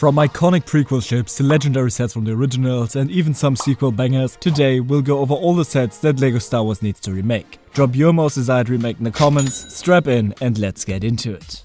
From iconic prequel ships to legendary sets from the originals and even some sequel bangers, today we'll go over all the sets that LEGO Star Wars needs to remake. Drop your most desired remake in the comments, strap in and let's get into it.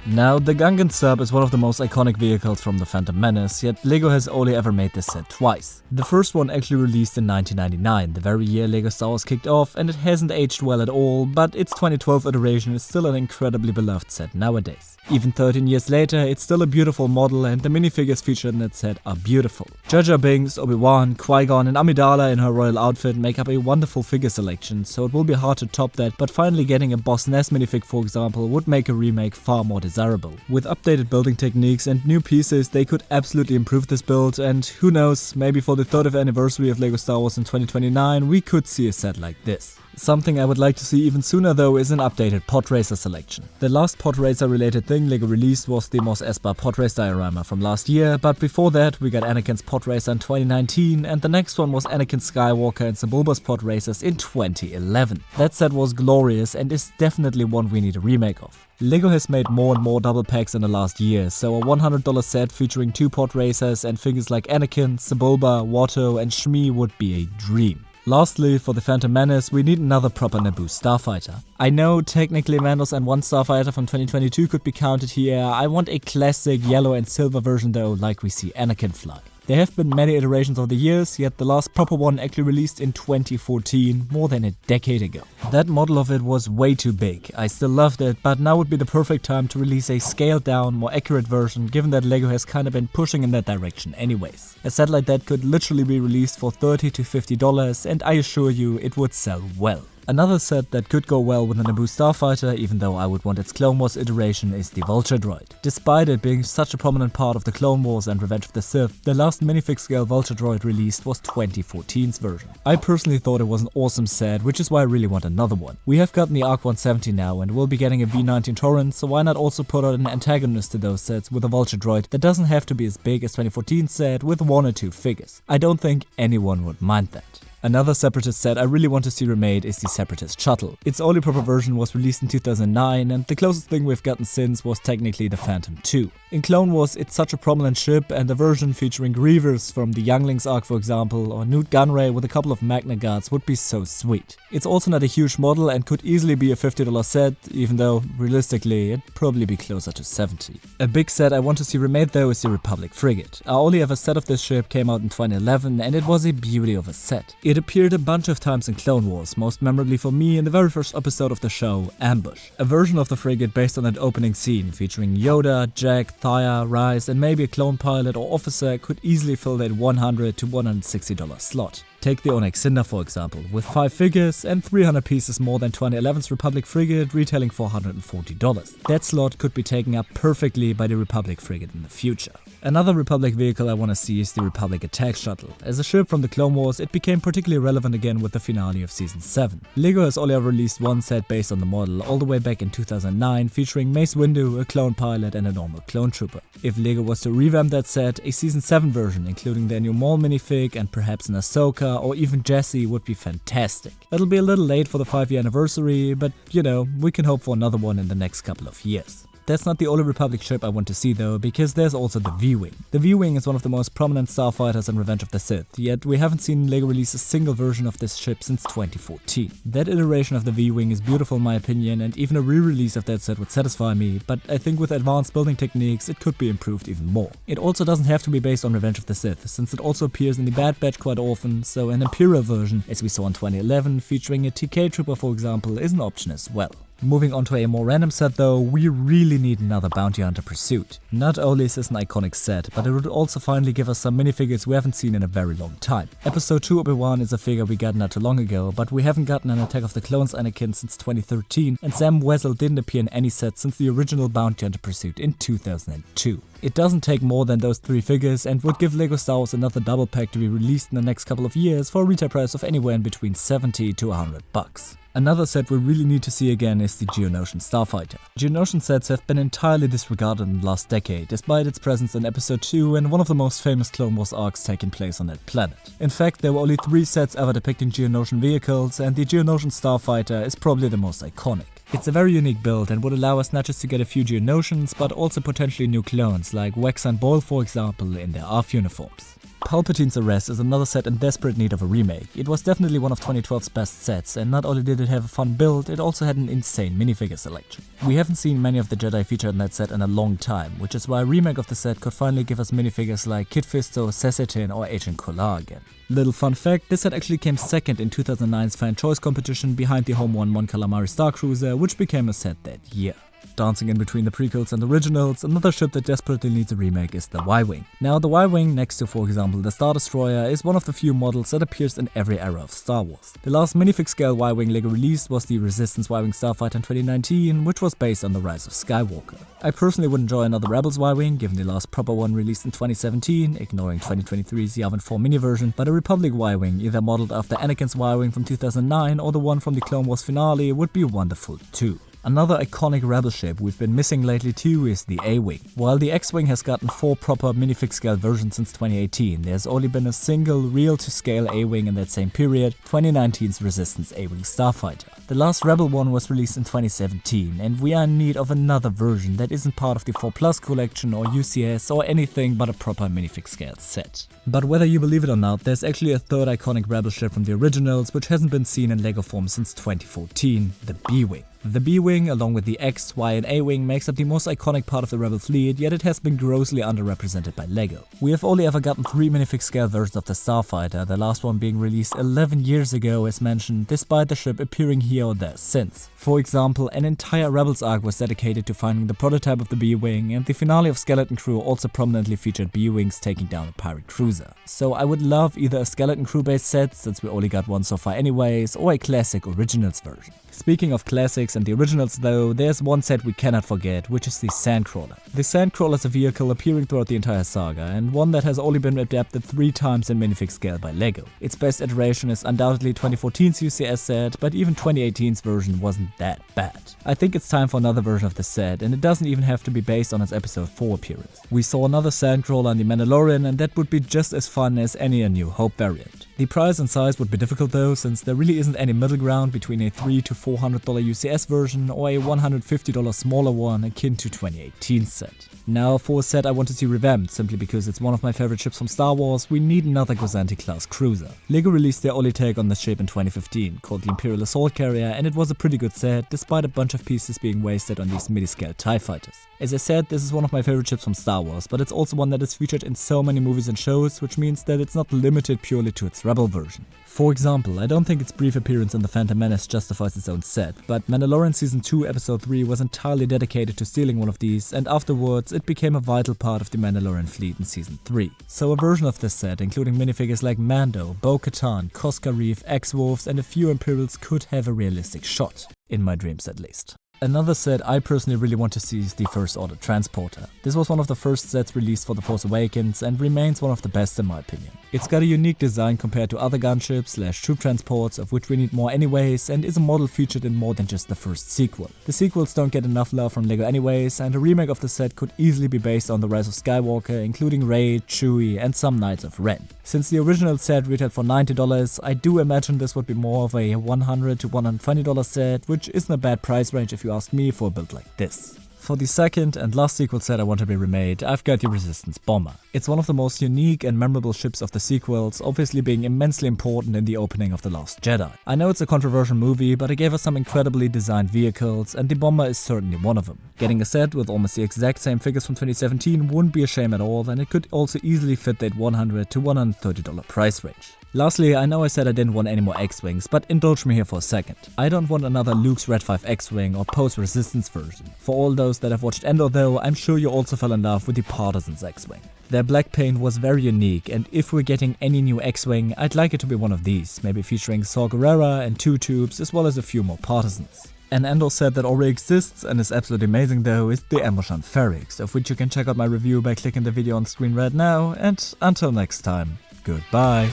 Now, the Gungan Sub is one of the most iconic vehicles from the Phantom Menace, yet LEGO has only ever made this set twice. The first one actually released in 1999, the very year LEGO Star Wars kicked off, and it hasn't aged well at all, but its 2012 iteration is still an incredibly beloved set nowadays. Even 13 years later, it's still a beautiful model and the minifigures featured in that set are beautiful. Jar Jar Binks, Obi-Wan, Qui-Gon and Amidala in her royal outfit make up a wonderful figure selection, so it will be hard to top that, but finally getting a Boss Nass minifig for example would make a remake far more desirable. With updated building techniques and new pieces, they could absolutely improve this build, and who knows, maybe for the 30th anniversary of LEGO Star Wars in 2029 we could see a set like this. Something I would like to see even sooner though is an updated Podracer selection. The last Podracer related thing LEGO released was the Mos Espa Podrace diorama from last year, but before that we got Anakin's Podracer in 2019 and the next one was Anakin Skywalker and Sebulba's Podracers in 2011. That set was glorious and is definitely one we need a remake of. LEGO has made more and more double packs in the last year, so a $100 set featuring 2 Podracers and figures like Anakin, Sebulba, Watto and Shmi would be a dream. Lastly, for the Phantom Menace, we need another proper Naboo Starfighter. I know technically Mandos and 1 Starfighter from 2022 could be counted here. I want a classic yellow and silver version though, like we see Anakin fly. There have been many iterations over the years, yet the last proper one actually released in 2014, more than a decade ago. That model of it was way too big. I still loved it, but now would be the perfect time to release a scaled down, more accurate version, given that LEGO has kinda been pushing in that direction anyways. A set like that could literally be released for $30 to $50 and I assure you it would sell well. Another set that could go well with the Naboo Starfighter, even though I would want its Clone Wars iteration, is the Vulture Droid. Despite it being such a prominent part of the Clone Wars and Revenge of the Sith, the last minifig scale Vulture Droid released was 2014's version. I personally thought it was an awesome set, which is why I really want another one. We have gotten the ARC 170 now and we'll be getting a V19 Torrent, so why not also put out an antagonist to those sets with a Vulture Droid that doesn't have to be as big as 2014's set with 1 or 2 figures. I don't think anyone would mind that. Another Separatist set I really want to see remade is the Separatist Shuttle. Its only proper version was released in 2009 and the closest thing we've gotten since was technically the Phantom 2. In Clone Wars it's such a prominent ship and a version featuring Grievous from the Younglings arc for example or Newt Gunray with a couple of Magna Guards would be so sweet. It's also not a huge model and could easily be a $50 set, even though realistically it'd probably be closer to $70. A big set I want to see remade though is the Republic Frigate. Our only ever set of this ship came out in 2011 and it was a beauty of a set. It appeared a bunch of times in Clone Wars, most memorably for me in the very first episode of the show, Ambush. A version of the frigate based on that opening scene, featuring Yoda, Jack, Thaya, Rise and maybe a clone pilot or officer could easily fill that $100 to $160 slot. Take the Onyx Cinder for example, with 5 figures and 300 pieces more than 2011's Republic Frigate retailing for $140. That slot could be taken up perfectly by the Republic Frigate in the future. Another Republic vehicle I want to see is the Republic Attack Shuttle. As a ship from the Clone Wars, it became particularly relevant again with the finale of Season 7. LEGO has only ever released one set based on the model, all the way back in 2009, featuring Mace Windu, a clone pilot and a normal clone trooper. If LEGO was to revamp that set, a Season 7 version, including their new Maul minifig and perhaps an Ahsoka or even Jessie would be fantastic. It'll be a little late for the 5-year anniversary, but you know, we can hope for another one in the next couple of years. That's not the only Republic ship I want to see though, because there's also the V-Wing. The V-Wing is one of the most prominent starfighters in Revenge of the Sith, yet we haven't seen LEGO release a single version of this ship since 2014. That iteration of the V-Wing is beautiful in my opinion, and even a re-release of that set would satisfy me, but I think with advanced building techniques it could be improved even more. It also doesn't have to be based on Revenge of the Sith, since it also appears in the Bad Batch quite often, so an Imperial version, as we saw in 2011, featuring a TK trooper for example, is an option as well. Moving on to a more random set though, we really need another Bounty Hunter Pursuit. Not only is this an iconic set, but it would also finally give us some minifigures we haven't seen in a very long time. Episode 2 Obi-Wan is a figure we got not too long ago, but we haven't gotten an Attack of the Clones Anakin since 2013, and Sam Wessel didn't appear in any set since the original Bounty Hunter Pursuit in 2002. It doesn't take more than those 3 figures and would give LEGO Star Wars another double pack to be released in the next couple of years for a retail price of anywhere in between $70 to $100. Another set we really need to see again is the Geonosian Starfighter. Geonosian sets have been entirely disregarded in the last decade, despite its presence in Episode 2 and one of the most famous Clone Wars arcs taking place on that planet. In fact, there were only 3 sets ever depicting Geonosian vehicles, and the Geonosian Starfighter is probably the most iconic. It's a very unique build and would allow us not just to get a few Geonosians, but also potentially new clones like Wax and Boyle for example in their ARF uniforms. Palpatine's Arrest is another set in desperate need of a remake. It was definitely one of 2012's best sets, and not only did it have a fun build, it also had an insane minifigure selection. We haven't seen many of the Jedi featured in that set in a long time, which is why a remake of the set could finally give us minifigures like Kit Fisto, Sessetin or Agent Kolar again. Little fun fact, this set actually came second in 2009's fan choice competition behind the home one Mon Calamari Starcruiser, which became a set that year. Dancing in between the prequels and originals, another ship that desperately needs a remake is the Y-Wing. Now the Y-Wing, next to for example the Star Destroyer, is one of the few models that appears in every era of Star Wars. The last minifig scale Y-Wing LEGO released was the Resistance Y-Wing Starfighter in 2019, which was based on the Rise of Skywalker. I personally would enjoy another Rebels Y-Wing, given the last proper one released in 2017, ignoring 2023's Yavin 4 mini version, but a Republic Y-Wing, either modeled after Anakin's Y-Wing from 2009 or the one from the Clone Wars finale, would be wonderful too. Another iconic rebel ship we've been missing lately too is the A-Wing. While the X-Wing has gotten 4 proper minifig scale versions since 2018, there's only been a single real-to-scale A-Wing in that same period, 2019's Resistance A-Wing Starfighter. The last Rebel one was released in 2017, and we are in need of another version that isn't part of the 4+ collection or UCS or anything but a proper minifig scale set. But whether you believe it or not, there's actually a third iconic rebel ship from the originals which hasn't been seen in LEGO form since 2014, the B-Wing. The B-Wing, along with the X, Y and A-Wing, makes up the most iconic part of the Rebel fleet, yet it has been grossly underrepresented by LEGO. We have only ever gotten 3 minifig scale versions of the Starfighter, the last one being released 11 years ago as mentioned, despite the ship appearing here or there since. For example, an entire Rebels arc was dedicated to finding the prototype of the B-Wing, and the finale of Skeleton Crew also prominently featured B-Wings taking down a pirate cruiser. So I would love either a Skeleton Crew based set, since we only got one so far anyways, or a classic originals version. Speaking of classics and the originals though, there's one set we cannot forget, which is the Sandcrawler. The Sandcrawler is a vehicle appearing throughout the entire saga, and one that has only been adapted 3 times in minifig scale by LEGO. Its best iteration is undoubtedly 2014's UCS set, but even 2018's version wasn't that bad. I think it's time for another version of the set, and it doesn't even have to be based on its episode 4 appearance. We saw another Sandcrawler in The Mandalorian, and that would be just as fun as any A New Hope variant. The price and size would be difficult though, since there really isn't any middle ground between a $300 to $400 UCS version or a $150 smaller one akin to 2018's set. Now for a set I want to see revamped, simply because it's one of my favorite ships from Star Wars, we need another Gozanti class cruiser. LEGO released their only take on this ship in 2015, called the Imperial Assault Carrier, and it was a pretty good set, despite a bunch of pieces being wasted on these midi-scale TIE fighters. As I said, this is one of my favorite ships from Star Wars, but it's also one that is featured in so many movies and shows, which means that it's not limited purely to its Rebel version. For example, I don't think its brief appearance in The Phantom Menace justifies its own set, but Mandalorian Season 2 Episode 3 was entirely dedicated to stealing one of these, and afterwards it became a vital part of the Mandalorian fleet in Season 3. So a version of this set, including minifigures like Mando, Bo-Katan, Koska Reef, X-Wolves and a few Imperials could have a realistic shot. In my dreams at least. Another set I personally really want to see is the First Order Transporter. This was one of the first sets released for The Force Awakens and remains one of the best in my opinion. It's got a unique design compared to other gunships / troop transports, of which we need more anyways, and is a model featured in more than just the first sequel. The sequels don't get enough love from LEGO anyways, and a remake of the set could easily be based on the Rise of Skywalker, including Rey, Chewie and some Knights of Ren. Since the original set retailed for $90, I do imagine this would be more of a $100 to $120 set, which isn't a bad price range if you ask me for a build like this. For the second and last sequel set I want to be remade, I've got the Resistance Bomber. It's one of the most unique and memorable ships of the sequels, obviously being immensely important in the opening of The Last Jedi. I know it's a controversial movie, but it gave us some incredibly designed vehicles, and the Bomber is certainly one of them. Getting a set with almost the exact same figures from 2017 wouldn't be a shame at all, and it could also easily fit that $100 to $130 price range. Lastly, I know I said I didn't want any more X-Wings, but indulge me here for a second. I don't want another Luke's Red 5 X-Wing or Poe's Resistance version. For all those that have watched Andor though, I'm sure you also fell in love with the Partisan's X-Wing. Their black paint was very unique, and if we're getting any new X-Wing, I'd like it to be one of these, maybe featuring Saw Gerrera and 2 tubes, as well as a few more Partisans. An Andor set that already exists and is absolutely amazing though is the Amoshan Ferrix, of which you can check out my review by clicking the video on screen right now, and until next time, goodbye.